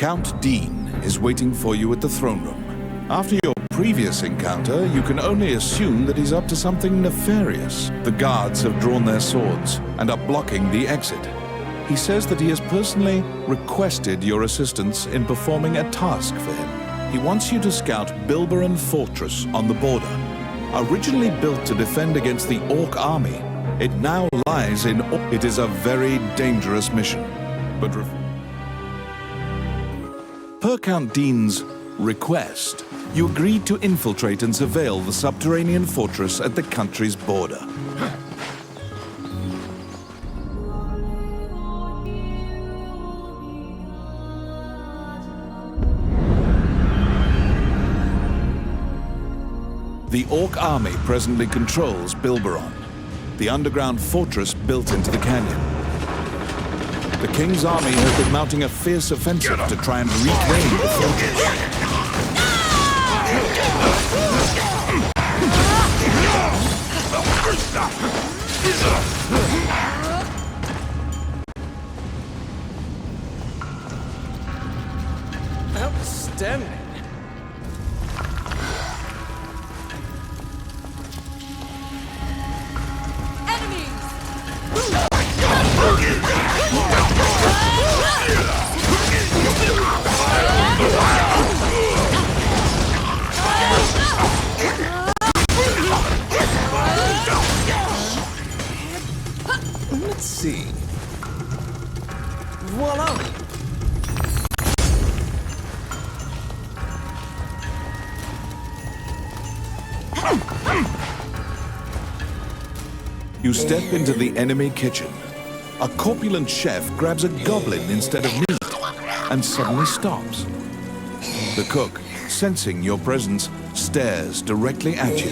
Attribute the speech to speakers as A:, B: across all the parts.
A: Count Dean is waiting for you at the throne room. After your previous encounter, you can only assume that he's up to something nefarious. The guards have drawn their swords and are blocking the exit. He says that he has personally requested your assistance in performing a task for him. He wants you to scout Bilberon Fortress on the border. Originally built to defend against the Orc army, it now lies in... It is a very dangerous mission, but... Per Count Dean's request, you agreed to infiltrate and surveil the subterranean fortress at the country's border. The Orc army presently controls Bilberon, the underground fortress built into the canyon. The King's army has been mounting a fierce offensive to try and reclaim the fortress.
B: Outstanding. Let's see. Voila!
A: You step into the enemy kitchen. A corpulent chef grabs a goblin instead of meat and suddenly stops. The cook, sensing your presence, stares directly at you.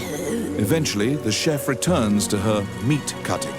A: Eventually, the chef returns to her meat cutting.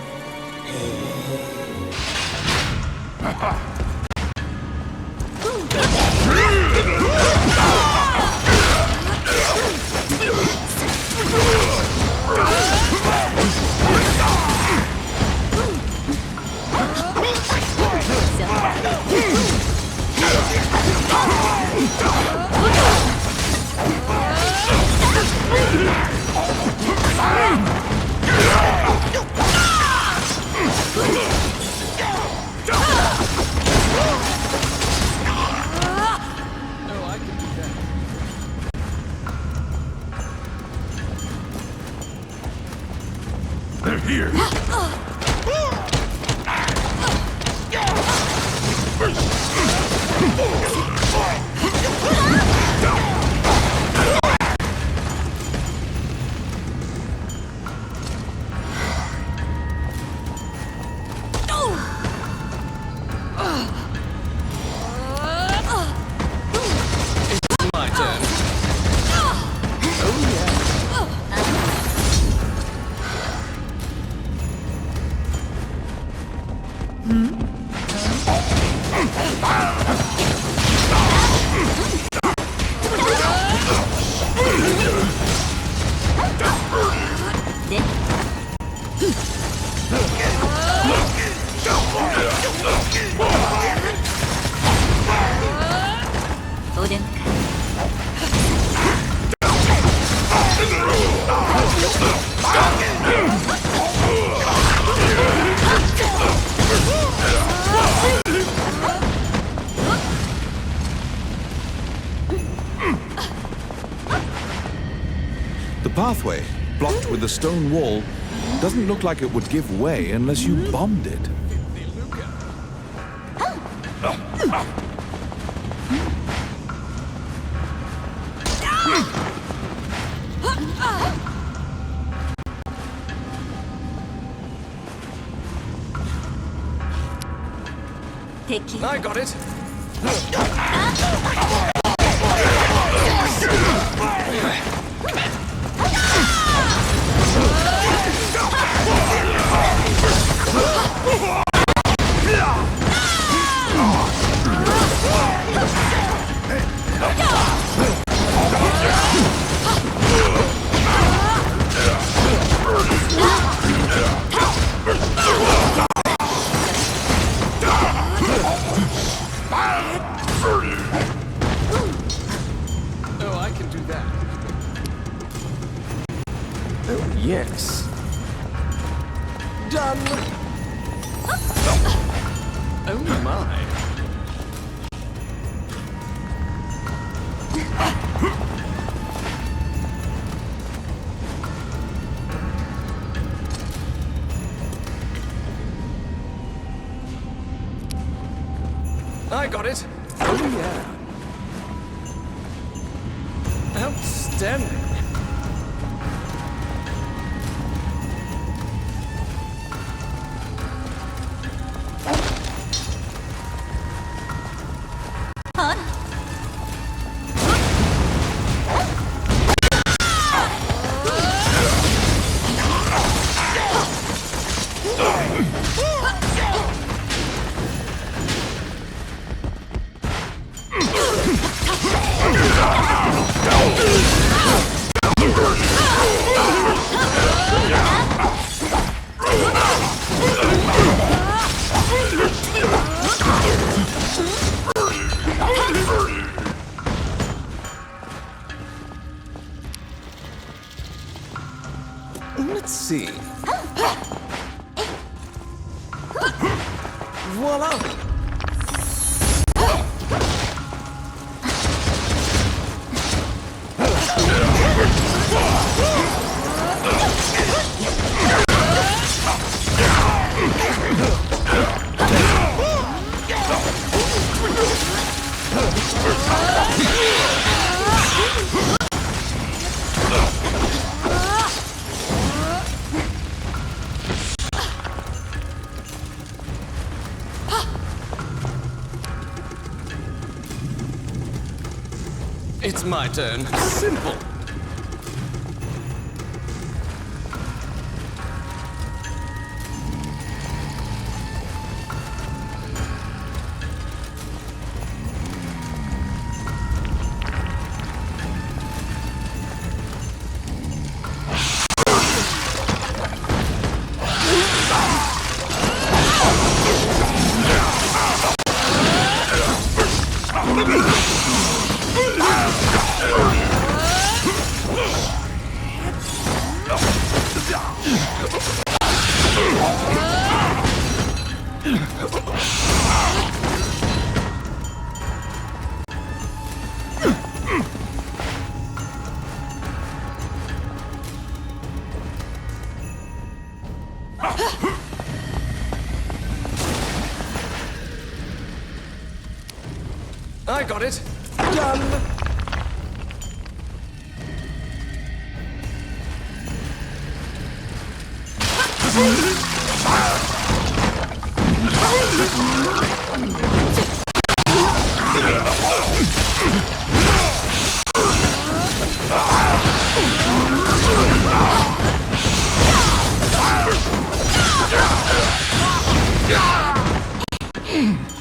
C: They're here.
B: My turn. Oh yeah.
A: The pathway, blocked with a stone wall, doesn't look like it would give way unless you bombed it.
B: I got it. Oh, yes. Done. Oh, my. I got it. Oh, yeah. Outstanding. Let's see. Voila! It's my turn. Simple. I got it. Done.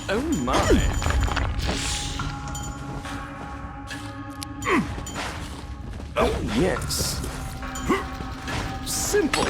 B: Oh my. Oh yes. Simple.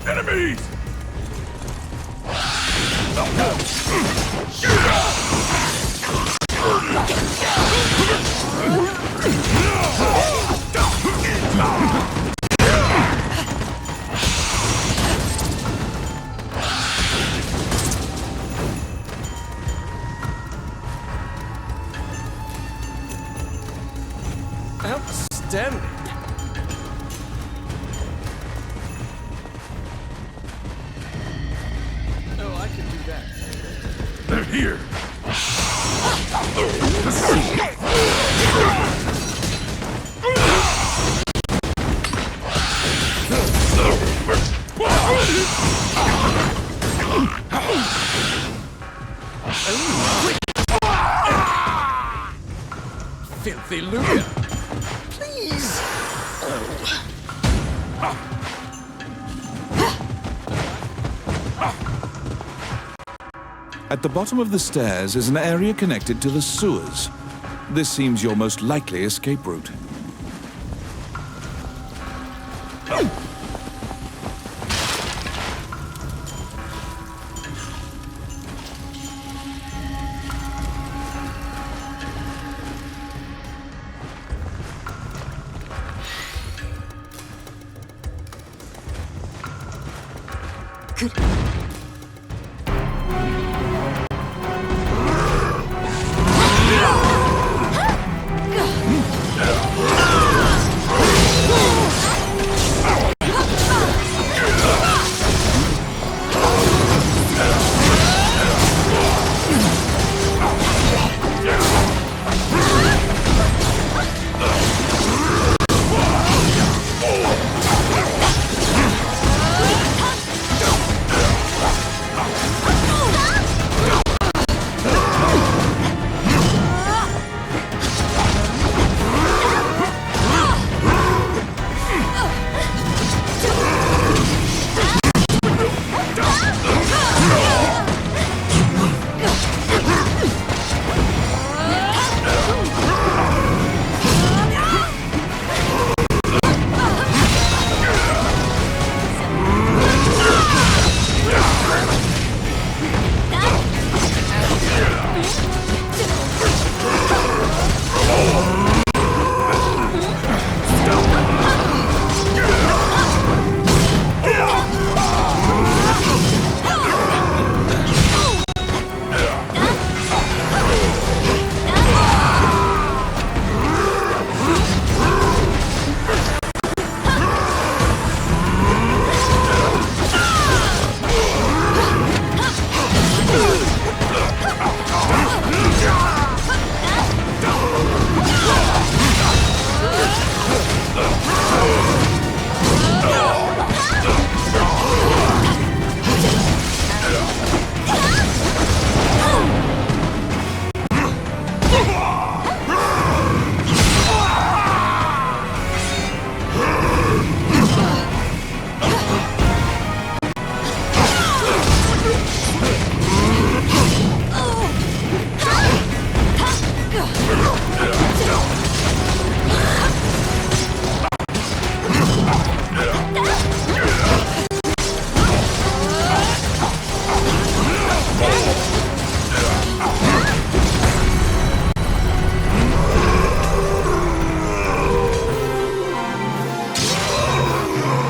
A: Enemies!
B: Outstanding. Oh, I can do that.
A: They're here! At the bottom of the stairs is an area connected to the sewers. This seems your most likely escape route.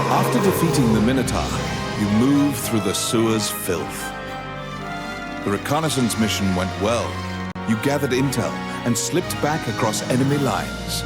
A: After defeating the Minotaur, you move through the sewer's filth. The reconnaissance mission went well. You gathered intel and slipped back across enemy lines.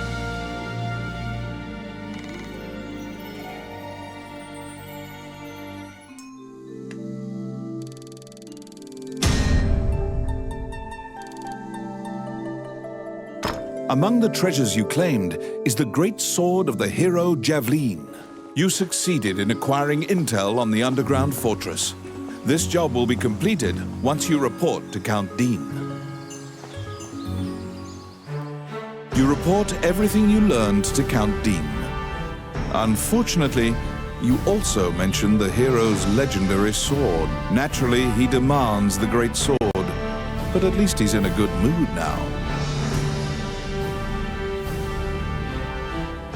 A: Among the treasures you claimed is the great sword of the hero Javelin. You succeeded in acquiring intel on the underground fortress. This job will be completed once you report to Count Dean. You report everything you learned to Count Dean. Unfortunately, you also mention the hero's legendary sword. Naturally, he demands the great sword, but at least he's in a good mood now.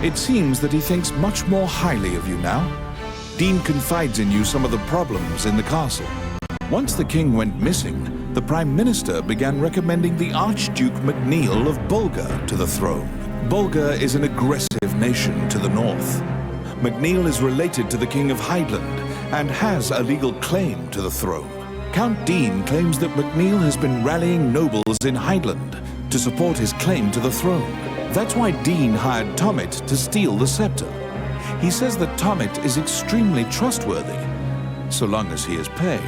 A: It seems that he thinks much more highly of you now. Dean confides in you some of the problems in the castle. Once the king went missing, the Prime Minister began recommending the Archduke MacNeil of Bulgar to the throne. Bulgar is an aggressive nation to the north. MacNeil is related to the King of Highland and has a legal claim to the throne. Count Dean claims that MacNeil has been rallying nobles in Highland to support his claim to the throne. That's why Dean hired Tommet to steal the scepter. He says that Tommet is extremely trustworthy, so long as he is paid.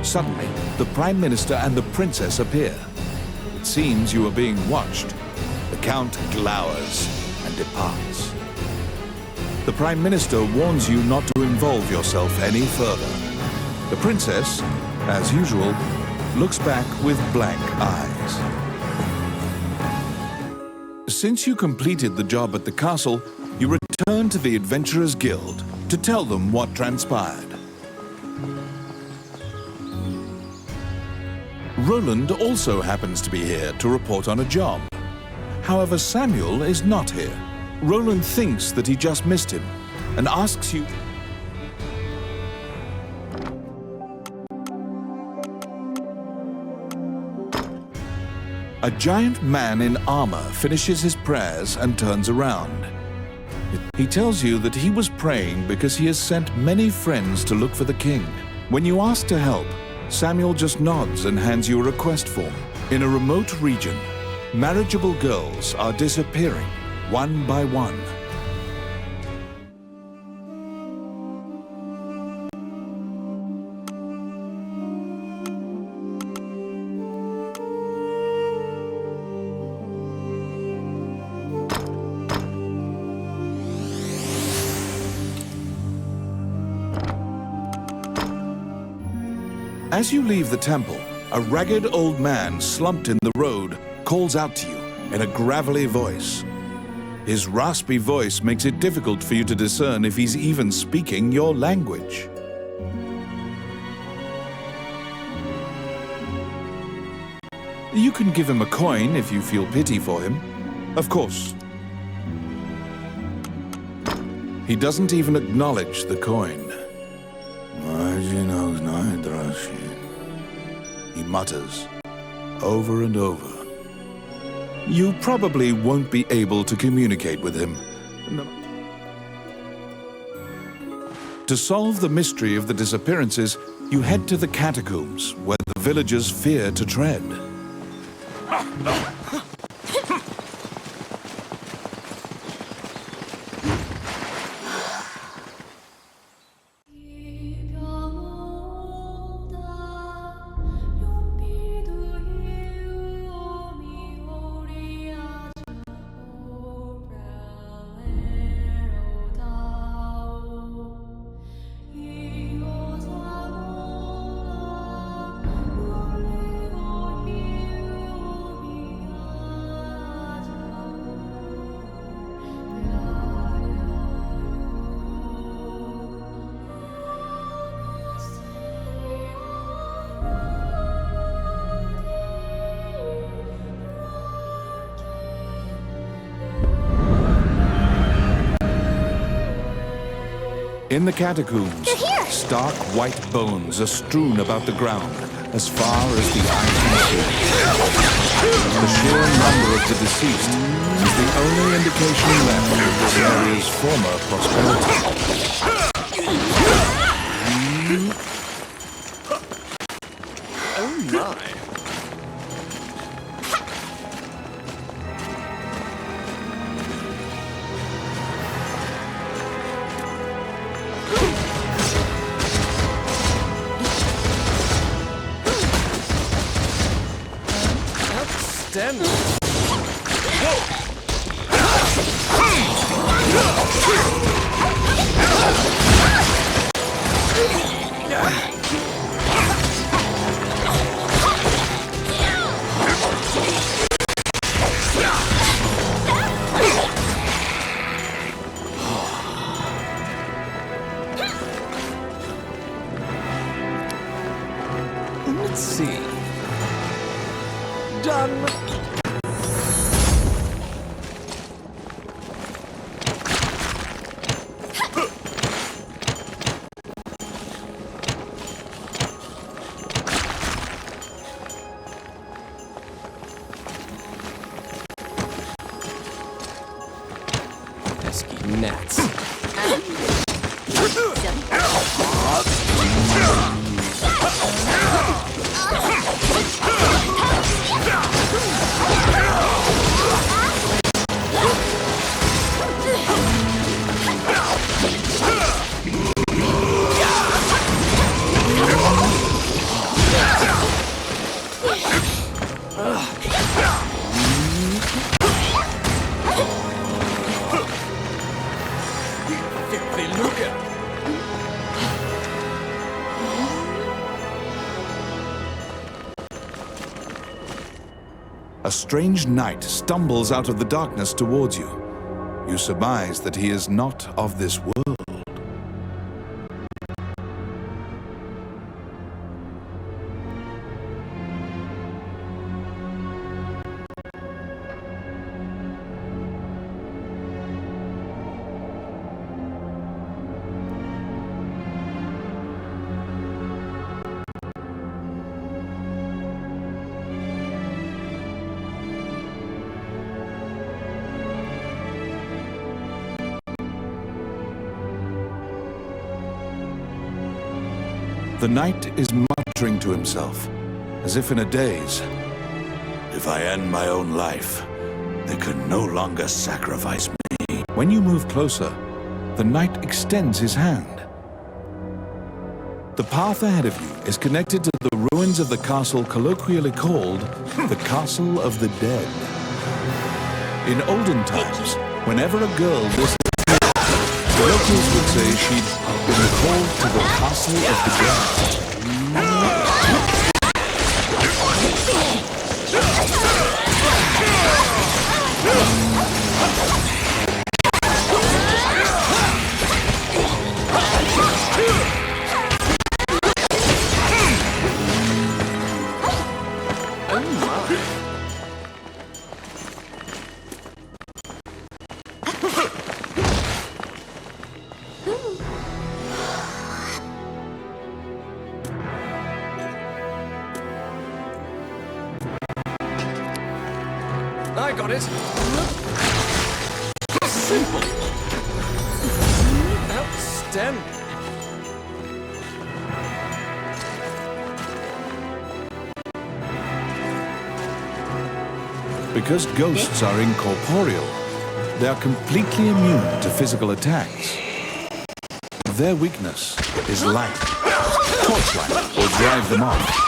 A: Suddenly, the Prime Minister and the Princess appear. It seems you are being watched. The Count glowers and departs. The Prime Minister warns you not to involve yourself any further. The Princess, as usual, looks back with blank eyes. Since you completed the job at the castle, you return to the Adventurers Guild. to tell them what transpired. Roland also happens to be here to report on a job. However, Samuel is not here. Roland thinks that he just missed him and asks you... A giant man in armor finishes his prayers and turns around. He tells you that he was praying because he has sent many friends to look for the king. When you ask to help, Samuel just nods and hands you a request form. In a remote region, marriageable girls are disappearing one by one. As you leave the temple, a ragged old man slumped in the road calls out to you in a gravelly voice. His raspy voice makes it difficult for you to discern if he's even speaking your language. You can give him a coin if you feel pity for him. Of course. He doesn't even acknowledge the coin. He mutters over and over. You probably won't be able to communicate with him. To solve the mystery of the disappearances, you head to the catacombs, where the villagers fear to tread. In the catacombs, stark white bones are strewn about the ground as far as the eye can see. The sheer number of the deceased is the only indication left of this area's former prosperity.
B: Oh my! Let's see. Done. Pesky gnats.
A: A strange knight stumbles out of the darkness towards you. You surmise that he is not of this world. The knight is muttering to himself, as if in a daze. If I end my own life, they can no longer sacrifice me. When you move closer, the knight extends his hand. The path ahead of you is connected to the ruins of the castle colloquially called the Castle of the Dead. In olden times, whenever a girl listened to music, the locals would say she'd been called to the Castle of the Dead.
B: I got it. Simple. Outstanding.
A: Because ghosts are incorporeal, they are completely immune to physical attacks. Their weakness is light. Torchlight will drive them off.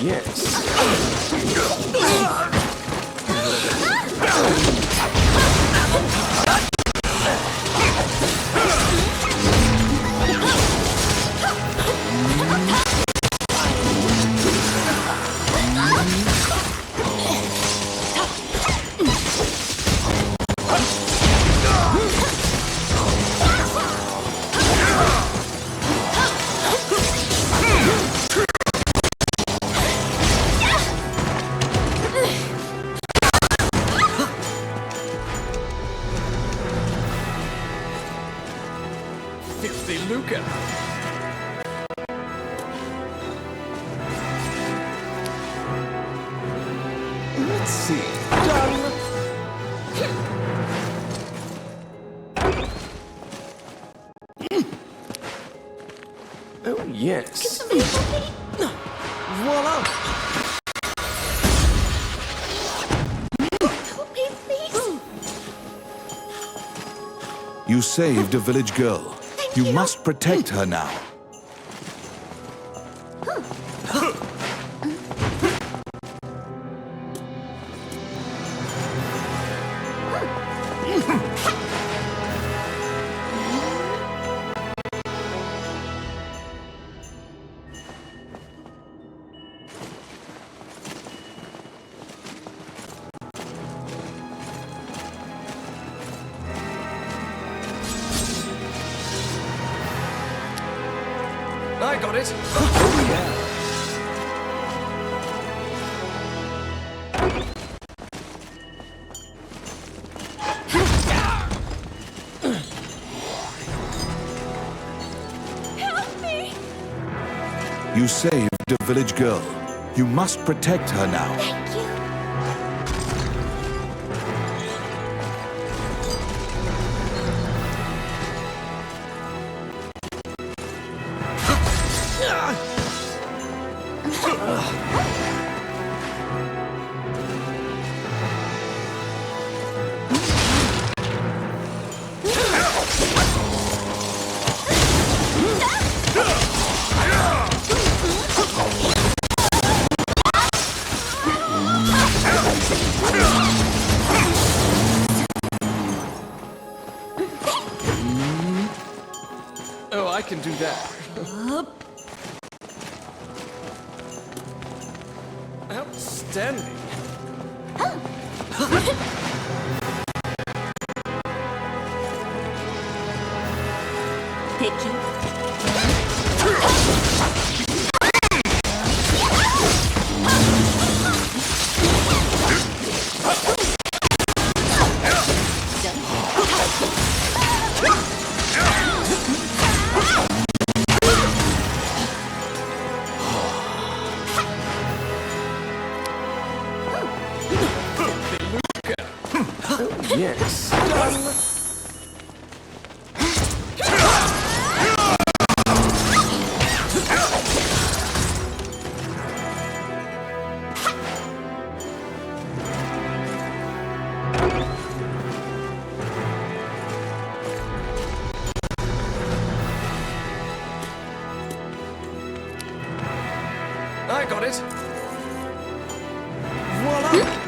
B: Yes. Luca. Let's see. Done. Oh, yes. Voila.
A: You saved a village girl. You must protect her now.
B: I got it. Oh, yeah.
C: Help me!
A: You saved a village girl. You must protect her now.
C: Thank you.
B: Oh, I can do that. Outstanding.
C: picky.
B: Yes. I got it. Voila!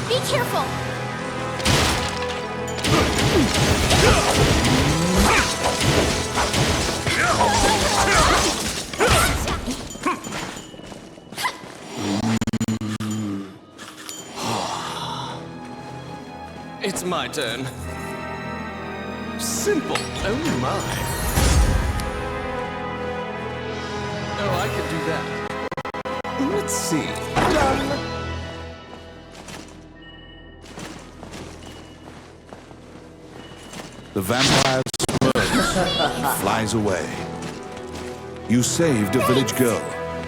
C: Be careful!
B: It's my turn. Simple. Oh my. Oh, I can do that. Let's see. Done.
A: The vampire smirks and flies away. You saved a village girl.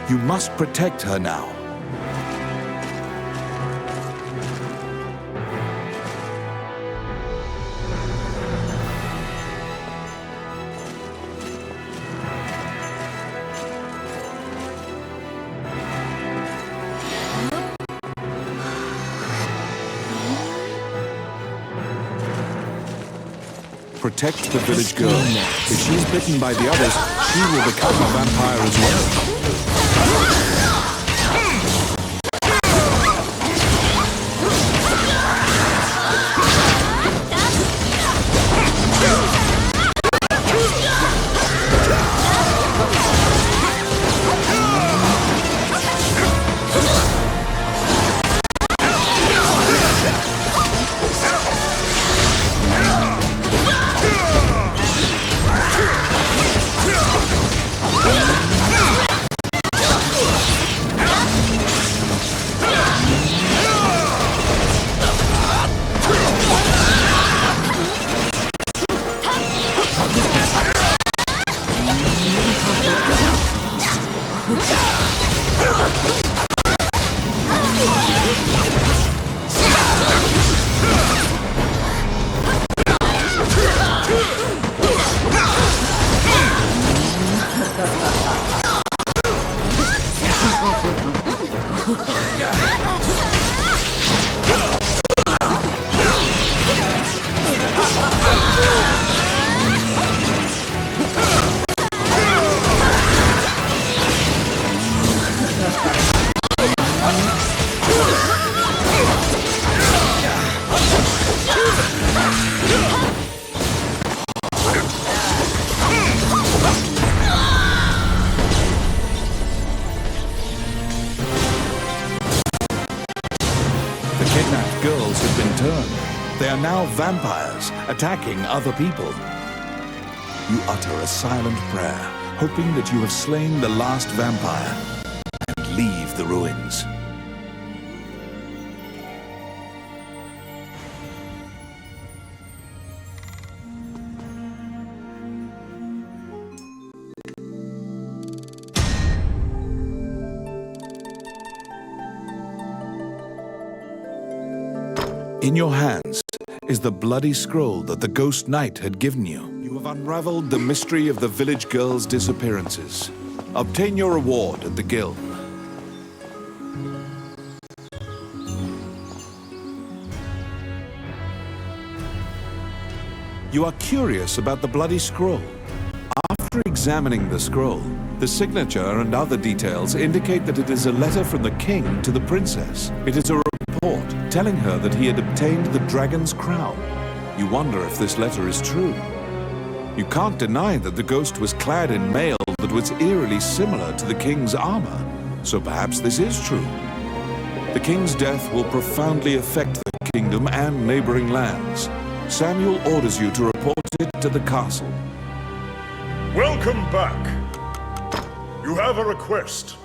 A: You must protect her now. Protect the village girl. If she's bitten by the others, she will become a vampire as well. Girls have been turned. They are now vampires, attacking other people. You utter a silent prayer, hoping that you have slain the last vampire, and leave the ruins. In your hands is the bloody scroll that the Ghost Knight had given you. You have unraveled the mystery of the village girl's disappearances. Obtain your reward at the guild. You are curious about the bloody scroll. After examining the scroll, the signature and other details indicate that it is a letter from the king to the princess. It is a report telling her that he had obtained the dragon's crown. You wonder if this letter is true. You can't deny that the ghost was clad in mail that was eerily similar to the king's armor, so perhaps this is true. The king's death will profoundly affect the kingdom and neighboring lands. Samuel orders you to report it to the castle.
C: Welcome back. You have a request.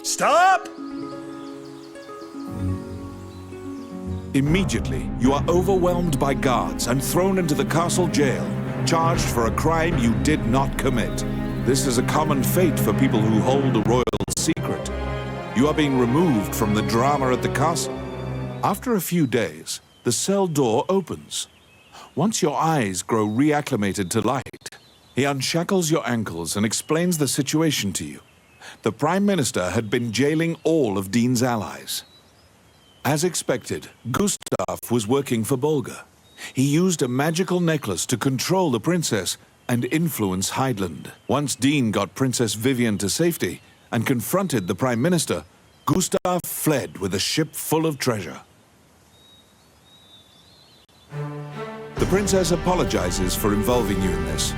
C: Stop!
A: Immediately, you are overwhelmed by guards and thrown into the castle jail, charged for a crime you did not commit. This is a common fate for people who hold a royal secret. You are being removed from the drama at the castle. After a few days, the cell door opens. Once your eyes grow reacclimated to light, he unshackles your ankles and explains the situation to you. The Prime Minister had been jailing all of Dean's allies. As expected, Gustav was working for Bolga. He used a magical necklace to control the princess and influence Heidland. Once Dean got Princess Vivian to safety and confronted the Prime Minister, Gustav fled with a ship full of treasure. The princess apologizes for involving you in this.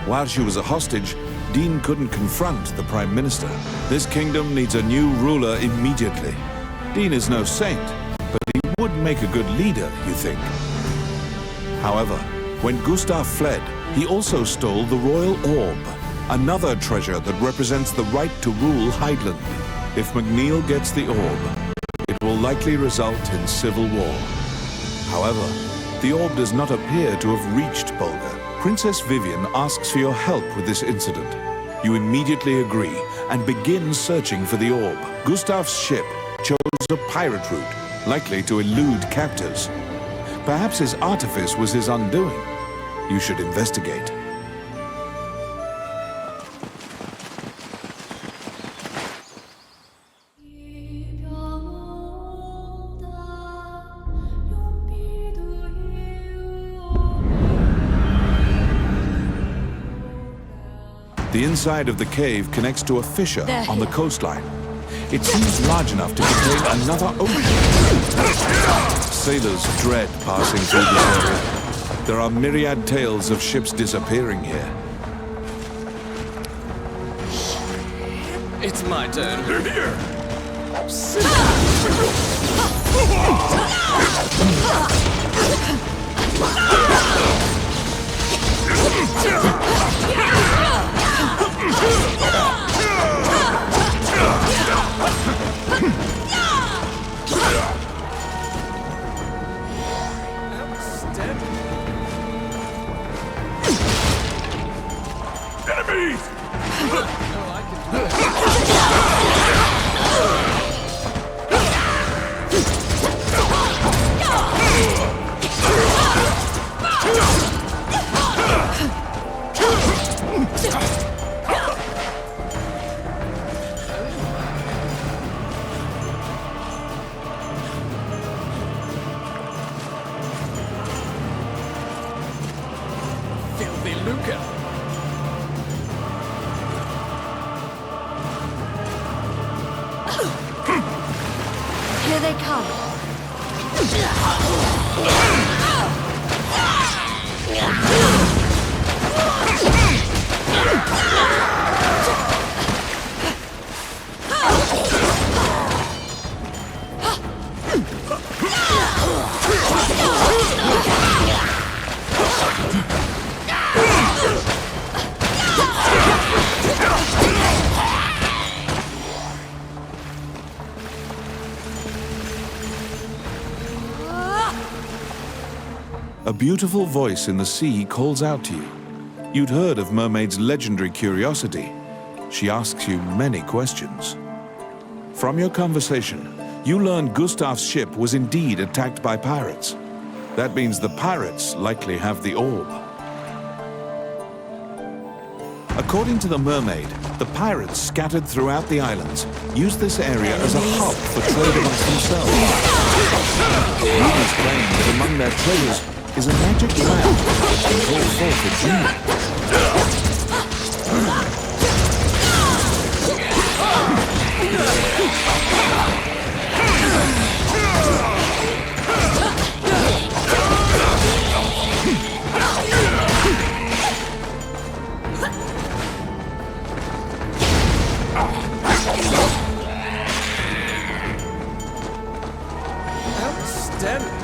A: While she was a hostage, Dean couldn't confront the Prime Minister. This kingdom needs a new ruler immediately. Dean is no saint, but he would make a good leader, you think. However, when Gustav fled, he also stole the royal orb, another treasure that represents the right to rule Heidland. If McNeil gets the orb, it will likely result in civil war. However, the orb does not appear to have reached Bolga. Princess Vivian asks for your help with this incident. You immediately agree and begin searching for the orb. Gustav's ship chose a pirate route, likely to elude captors. Perhaps his artifice was his undoing. You should investigate. The inside of the cave connects to a fissure on the coastline. It seems large enough to contain another ocean. Sailors dread passing through this area. There are myriad tales of ships disappearing here.
B: It's my turn.
C: They're here! Enemies!
B: Filthy lucre.
D: Here they come.
A: A beautiful voice in the sea calls out to you. You'd heard of Mermaid's legendary curiosity. She asks you many questions. From your conversation, you learn Gustav's ship was indeed attacked by pirates. That means the pirates likely have the orb. According to the mermaid, the pirates scattered throughout the islands used this area as a hub for trade amongst themselves. Rumors claim that among their treasures is a magic lamp that can call forth a genie.
B: Outstanding.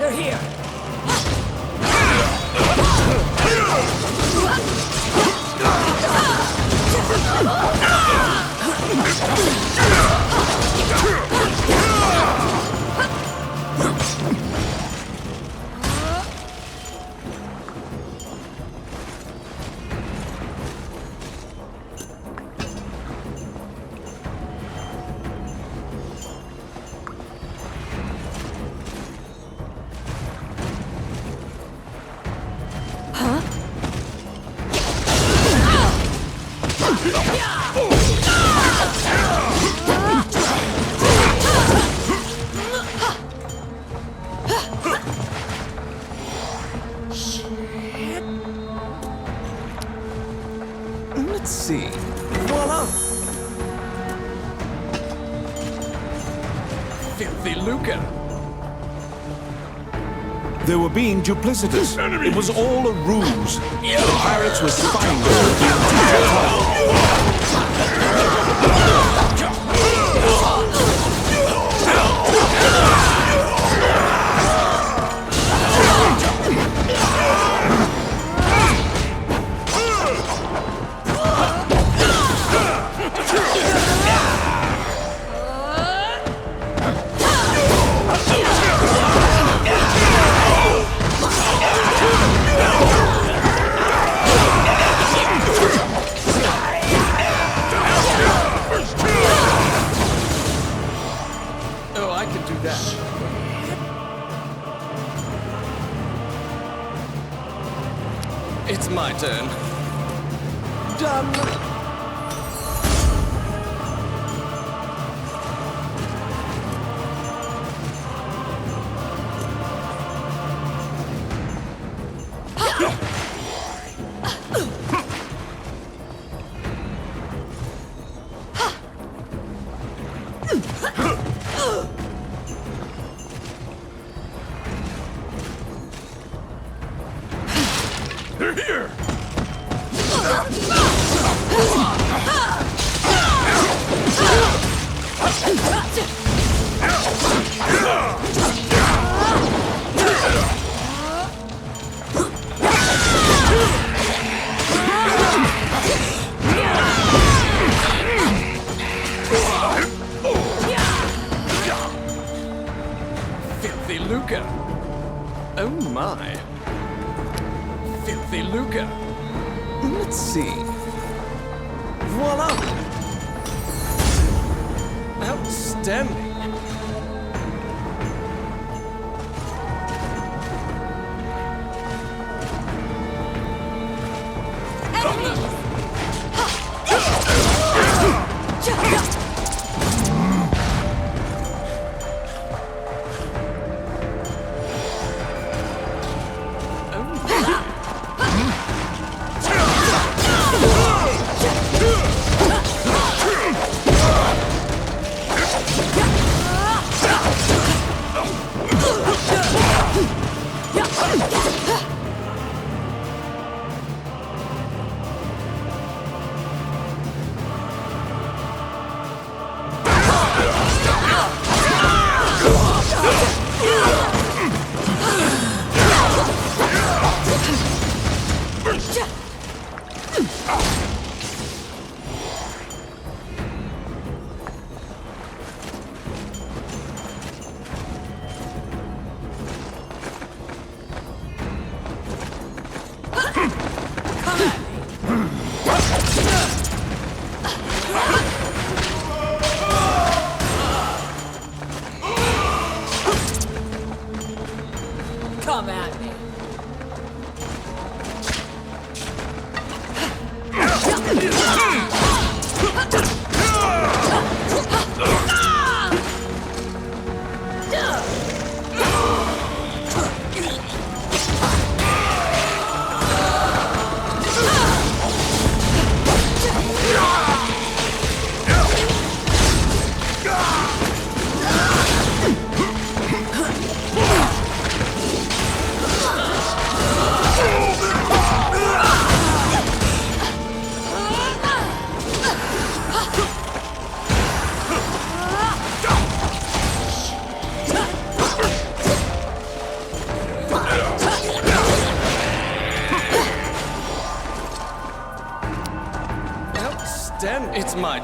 E: They're here!
B: Let's see. Voila! Filthy lucre.
A: They were being duplicitous. It was all a ruse. The pirates were spying on
B: Oh, I can do that. It's my turn. Done.
C: They're here!
B: Filthy lucre. Oh my. Filthy lucre. Let's see. Voila! Outstanding.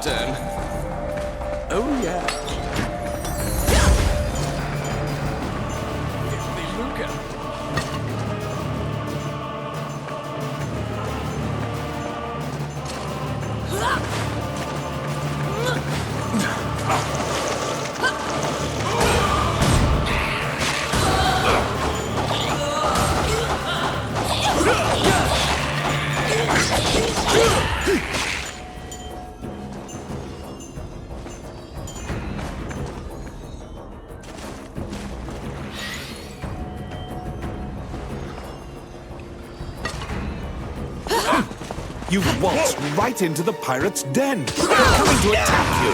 B: turn. Oh, yeah. Luca.
A: You've waltzed right into the pirates' den. They're coming to attack you.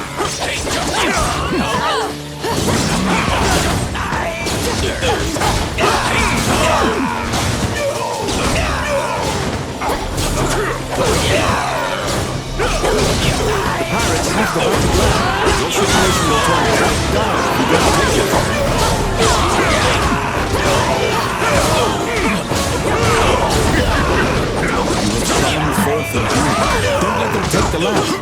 A: The pirates have the battle ground. Your situation will turn right down if you don't take it from them. Fourth of June. Don't let them take the land.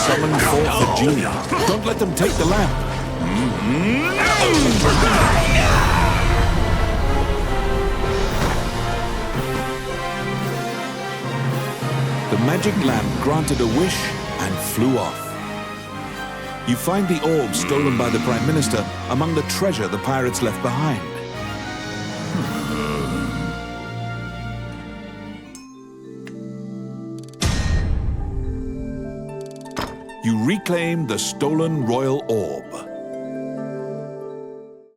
A: Summon forth the genie. Don't let them take the lamp. The magic lamp granted a wish and flew off. You find the orb stolen by the Prime Minister among the treasure the pirates left behind. You reclaim the stolen royal orb.